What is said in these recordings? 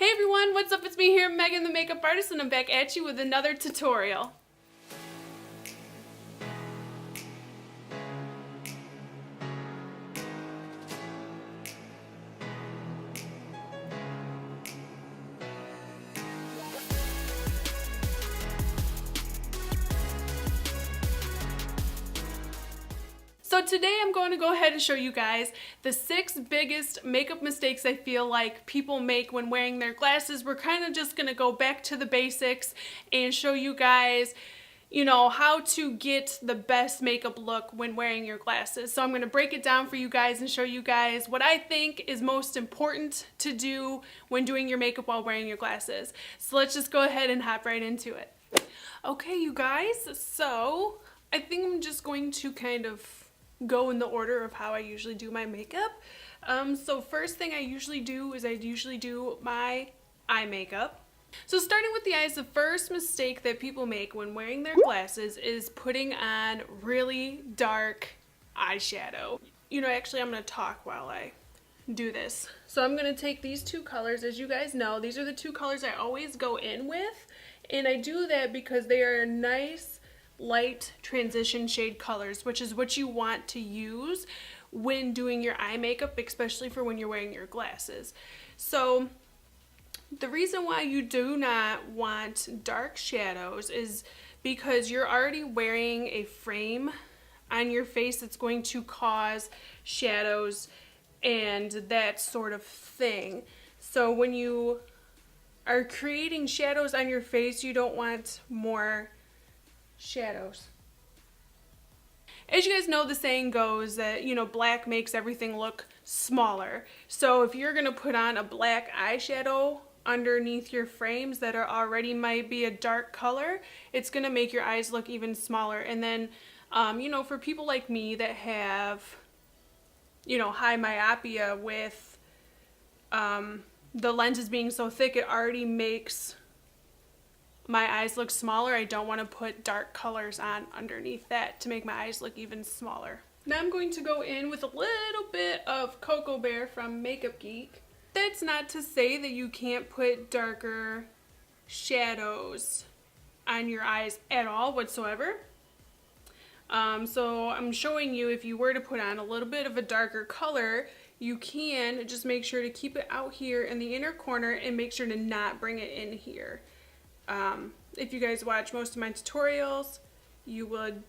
Hey everyone, what's up? It's me here, Megan the Makeup Artist, and I'm back at you with another tutorial. So today I'm going to go ahead and show you guys the 6 biggest makeup mistakes I feel like people make when wearing their glasses. We're kind of just going to go back to the basics and show you guys, how to get the best makeup look when wearing your glasses. So I'm going to break it down for you guys and show you guys what I think is most important to do when doing your makeup while wearing your glasses. So let's just go ahead and hop right into it. Okay, you guys, so I think I'm just going to kind of go in the order of how I usually do my makeup. So first thing I usually do is I usually do my eye makeup. So starting with the eyes, the first mistake that people make when wearing their glasses is putting on really dark eyeshadow. Actually I'm going to talk while I do this. So I'm going to take these 2 colors. As you guys know, these are the 2 colors I always go in with, and I do that because they are nice light transition shade colors, which is what you want to use when doing your eye makeup, especially for when you're wearing your glasses. So the reason why you do not want dark shadows is because you're already wearing a frame on your face that's going to cause shadows and that sort of thing. So when you are creating shadows on your face, you don't want more shadows. As you guys know, the saying goes that, black makes everything look smaller. So if you're going to put on a black eyeshadow underneath your frames that are already might be a dark color, it's going to make your eyes look even smaller. And then, for people like me that have, high myopia with the lenses being so thick, it already makes my eyes look smaller. I don't want to put dark colors on underneath that to make my eyes look even smaller. Now I'm going to go in with a little bit of Coco Bear from Makeup Geek. That's not to say that you can't put darker shadows on your eyes at all whatsoever. So I'm showing you, if you were to put on a little bit of a darker color, you can just make sure to keep it out here in the inner corner and make sure to not bring it in here. If you guys watch most of my tutorials, you would,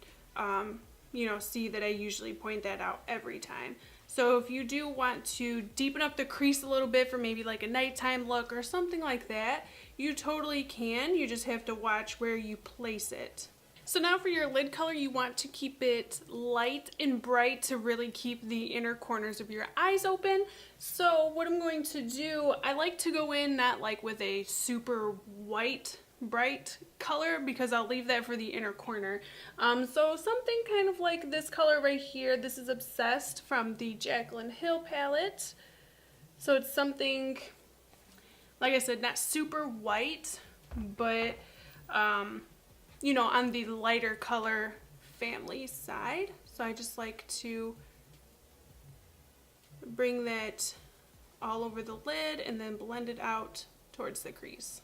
see that I usually point that out every time. So if you do want to deepen up the crease a little bit for maybe like a nighttime look or something like that, you totally can. You just have to watch where you place it. So now for your lid color, you want to keep it light and bright to really keep the inner corners of your eyes open. So what I'm going to do, I like to go in not like with a super white bright color, because I'll leave that for the inner corner. So something kind of like this color right here. This is Obsessed from the Jaclyn Hill palette. So it's something, like I said, not super white, but on the lighter color family side. So I just like to bring that all over the lid and then blend it out towards the crease.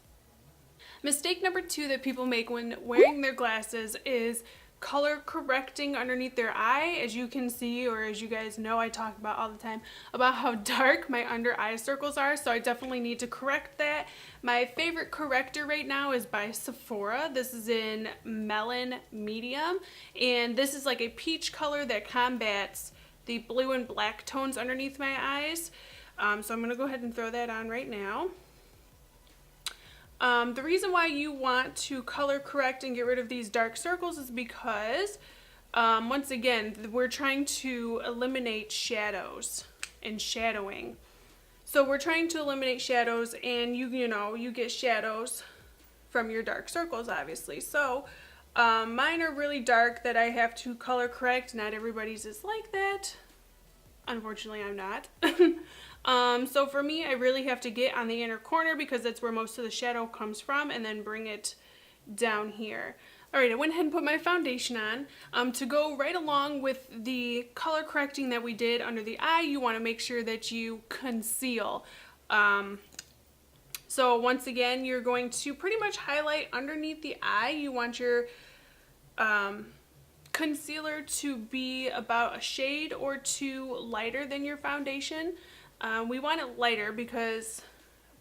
Mistake number 2 that people make when wearing their glasses is color correcting underneath their eye. As you can see, or as you guys know, I talk about all the time about how dark my under eye circles are, so I definitely need to correct that. My favorite corrector right now is by Sephora. This is in Melon medium, and this is like a peach color that combats the blue and black tones underneath my eyes. So I'm going to go ahead and throw that on right now. The reason why you want to color correct and get rid of these dark circles is because, once again, we're trying to eliminate shadows and shadowing. So we're trying to eliminate shadows, and you get shadows from your dark circles, obviously. So mine are really dark that I have to color correct. Not everybody's is like that. Unfortunately, I'm not. So for me, I really have to get on the inner corner because that's where most of the shadow comes from, and then bring it down here. Alright, I went ahead and put my foundation on. To go right along with the color correcting that we did under the eye, you want to make sure that you conceal. So once again, you're going to pretty much highlight underneath the eye. You want your concealer to be about a shade or two lighter than your foundation. We want it lighter because,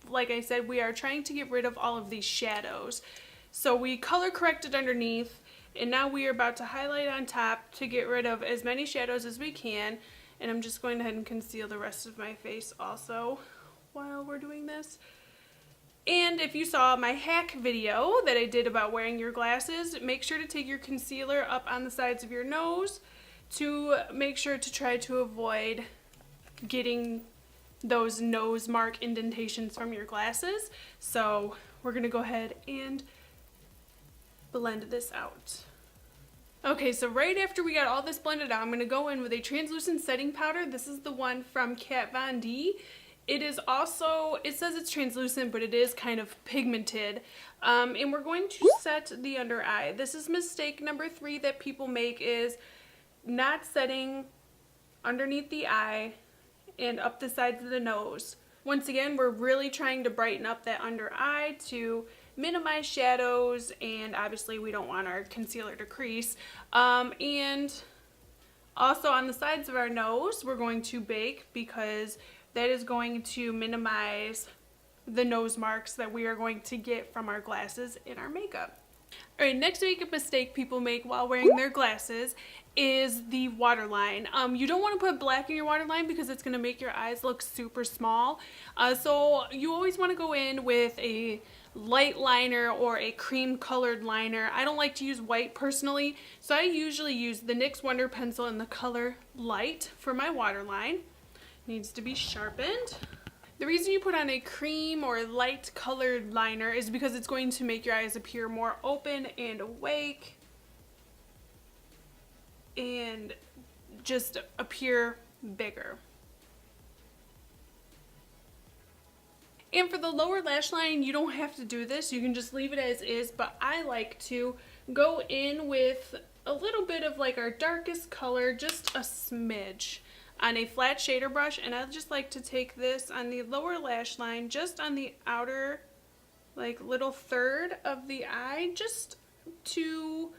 like I said, we are trying to get rid of all of these shadows. So we color corrected underneath, and now we are about to highlight on top to get rid of as many shadows as we can. And I'm just going ahead and conceal the rest of my face also while we're doing this. And if you saw my hack video that I did about wearing your glasses, make sure to take your concealer up on the sides of your nose to make sure to try to avoid getting those nose mark indentations from your glasses. So we're going to go ahead and blend this out. Okay, so right after we got all this blended out, I'm going to go in with a translucent setting powder. This is the one from Kat Von D. It is also, it says it's translucent, but it is kind of pigmented. And we're going to set the under eye. This is mistake number 3 that people make, is not setting underneath the eye and up the sides of the nose. Once again, we're really trying to brighten up that under eye to minimize shadows, and obviously we don't want our concealer to crease. And also on the sides of our nose, we're going to bake because that is going to minimize the nose marks that we are going to get from our glasses in our makeup. Alright, next makeup mistake people make while wearing their glasses is the waterline. You don't want to put black in your waterline because it's going to make your eyes look super small. So you always want to go in with a light liner or a cream colored liner. I don't like to use white personally, so I usually use the NYX Wonder Pencil in the color Light for my waterline. Needs to be sharpened. The reason you put on a cream or light colored liner is because it's going to make your eyes appear more open and awake and just appear bigger. And for the lower lash line, you don't have to do this. You can just leave it as is, but I like to go in with a little bit of like our darkest color, just a smidge, on a flat shader brush, and I just like to take this on the lower lash line, just on the outer like little third of the eye, just to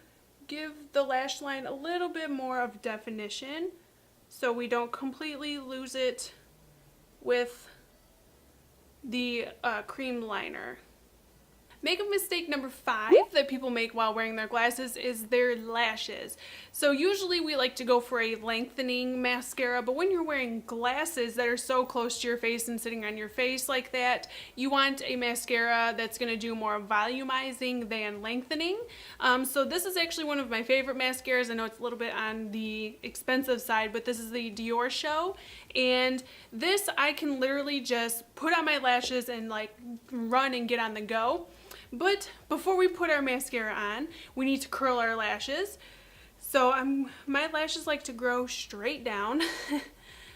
give the lash line a little bit more of definition so we don't completely lose it with the cream liner. Makeup mistake number 5 that people make while wearing their glasses is their lashes. So usually we like to go for a lengthening mascara, but when you're wearing glasses that are so close to your face and sitting on your face like that, you want a mascara that's going to do more volumizing than lengthening. So this is actually one of my favorite mascaras. I know it's a little bit on the expensive side, but this is the Dior Show. And this I can literally just put on my lashes and like run and get on the go. But before we put our mascara on, we need to curl our lashes. So my lashes like to grow straight down.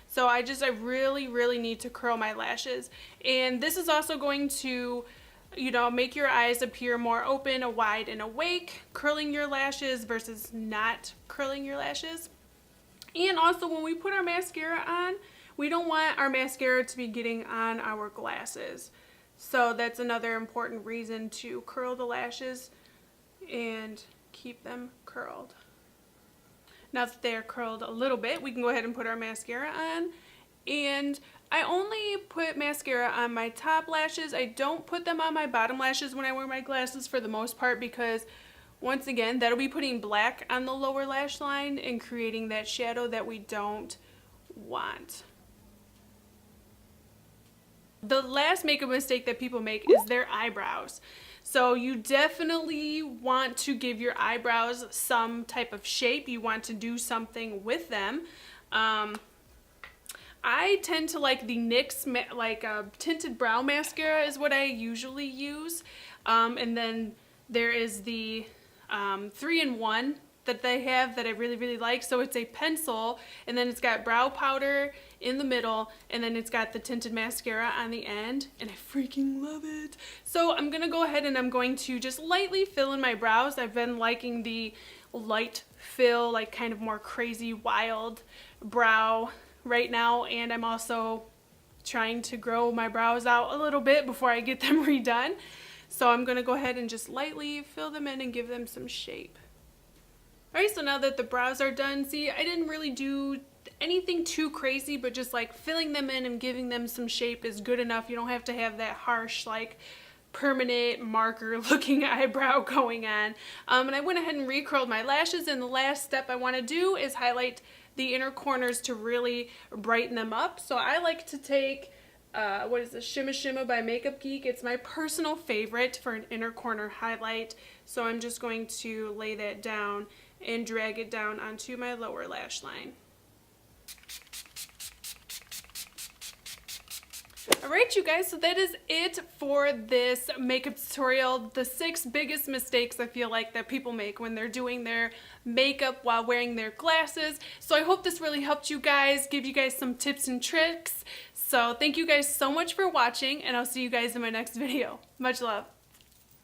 So I really need to curl my lashes. And this is also going to, you know, make your eyes appear more open, wide, and awake, curling your lashes versus not curling your lashes. And also when we put our mascara on, we don't want our mascara to be getting on our glasses. So that's another important reason to curl the lashes and keep them curled. Now that they're curled a little bit, we can go ahead and put our mascara on. And I only put mascara on my top lashes. I don't put them on my bottom lashes when I wear my glasses for the most part, because once again, that'll be putting black on the lower lash line and creating that shadow that we don't want. The last makeup mistake that people make is their eyebrows. So you definitely want to give your eyebrows some type of shape. You want to do something with them. I tend to like the NYX tinted brow mascara is what I usually use. And then there is the 3-in-1 that they have that I really like. So it's a pencil, and then it's got brow powder in the middle, and then it's got the tinted mascara on the end, and I freaking love it. So I'm gonna go ahead and I'm going to just lightly fill in my brows. I've been liking the light fill, like kind of more crazy wild brow right now, and I'm also trying to grow my brows out a little bit before I get them redone. So I'm going to go ahead and just lightly fill them in and give them some shape. Alright, so now that the brows are done, see, I didn't really do anything too crazy, but just like filling them in and giving them some shape is good enough. You don't have to have that harsh, like, permanent marker looking eyebrow going on. And I went ahead and recurled my lashes, and the last step I want to do is highlight the inner corners to really brighten them up. So I like to take what is this, Shimma by Makeup Geek. It's my personal favorite for an inner corner highlight. So I'm just going to lay that down and drag it down onto my lower lash line. Alright, you guys, so that is it for this makeup tutorial. The 6 biggest mistakes I feel like that people make when they're doing their makeup while wearing their glasses. So I hope this really helped you guys, give you guys some tips and tricks. So thank you guys so much for watching, and I'll see you guys in my next video. Much love.